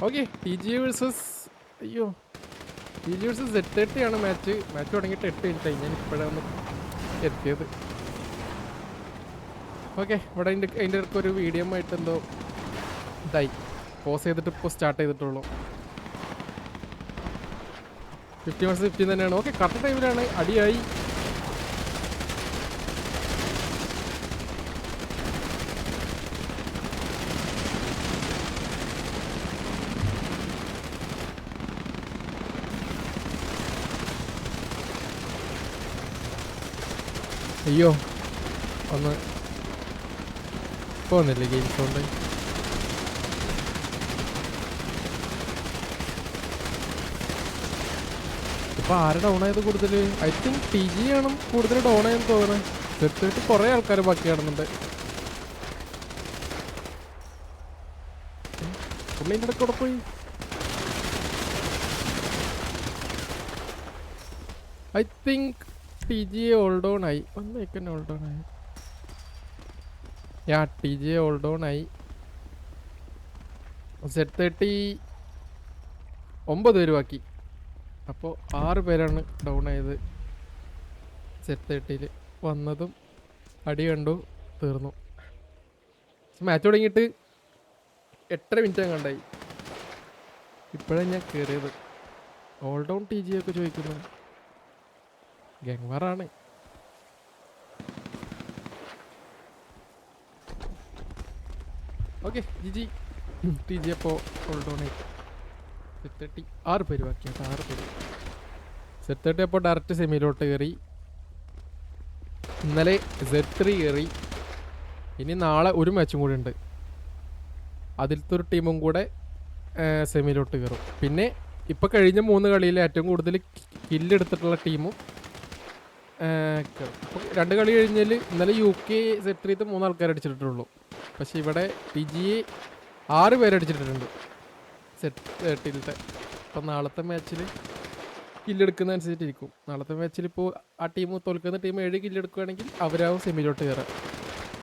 Okay T G versus അയ്യോ T G versus Z30 ആണ് match തുടങ്ങിയിട്ട് 8 മിനിറ്റായി. ഞാൻ ഇപ്പോഴാണ് എത്തിയത്. ഓക്കെ ഇവിടെ അതിൻ്റെ ഇടയ്ക്ക് ഒരു വീഡിയോ ആയിട്ട് എന്തോ ഇതായി പോസ് ചെയ്തിട്ട് ഇപ്പോൾ സ്റ്റാർട്ട് ചെയ്തിട്ടുള്ളൂ. 50 വേഴ്സസ് 50 തന്നെയാണ്. ഓക്കെ കറക്റ്റ് ടൈമിലാണ് അടിയായി. അയ്യോ ഒന്ന് പോകുന്നില്ലേ ഗെയിം സൗണ്ട്? ഇപ്പൊ ആര് ഡൗൺ ആയത് കൂടുതൽ? ഐ തിങ്ക് ടി ജി ആണ് കൂടുതൽ ഡൗൺ ആയെന്ന് തോന്നുന്നത്. Z30 കുറെ ആൾക്കാർ ബാക്കി കാണുന്നുണ്ട്. പുള്ളിൻ്റെ ഇടയ്ക്കൂടെ പോയി. I think T G hold on ആയി. ഒന്നേക്കന്നെ ഓൾഡ് ഓൺ ആയി. ടി ജി ഓൾഡ് ഓൺ ആയി. Z30 9 പേര് ബാക്കി. അപ്പോൾ 6 പേരാണ് ഡൗൺ ആയത്. Z30 വന്നതും അടി കണ്ടു തീർന്നു. മാച്ച് തുടങ്ങിയിട്ട് 8 മിനിറ്റ് കണ്ടായി. ഇപ്പോഴാണ് ഞാൻ കയറിയത്. ഓൾ ഡൗൺ ടി ജി ഒക്കെ ചോദിക്കുന്നു. ഗംഗ്വാറാണ്. ഓക്കെ ജിജി ടി ജി അപ്പോൾ ഓൾ ഡൗൺ ആയി. Z30 6 പേര് ബാക്കിയായിട്ട് 6 പേര്. Z30 അപ്പോൾ ഡയറക്റ്റ് സെമിയിലോട്ട് കയറി. ഇന്നലെ Z3 കയറി. ഇനി നാളെ ഒരു മാച്ചും കൂടി ഉണ്ട്. അതിലത്തെ ഒരു ടീമും കൂടെ സെമിയിലോട്ട് കയറും. പിന്നെ ഇപ്പോൾ കഴിഞ്ഞ 3 കളിയിൽ ഏറ്റവും കൂടുതൽ കില്ലെടുത്തിട്ടുള്ള ടീമും അപ്പോൾ 2 കളി കഴിഞ്ഞാൽ ഇന്നലെ UK Z3 3 ആൾക്കാർ അടിച്ചിട്ടുള്ളൂ. പക്ഷെ ഇവിടെ ടി ജി 6 പേരടിച്ചിട്ടുണ്ട് Z30. അപ്പം നാളത്തെ മാച്ചിൽ കില്ലെടുക്കുന്ന അനുസരിച്ചിരിക്കും. നാളത്തെ മാച്ചിൽ ഇപ്പോൾ ആ ടീം തോൽക്കുന്ന ടീം 7 കില്ലെടുക്കുകയാണെങ്കിൽ അവരാവും സെമിയിലോട്ട് കയറാം.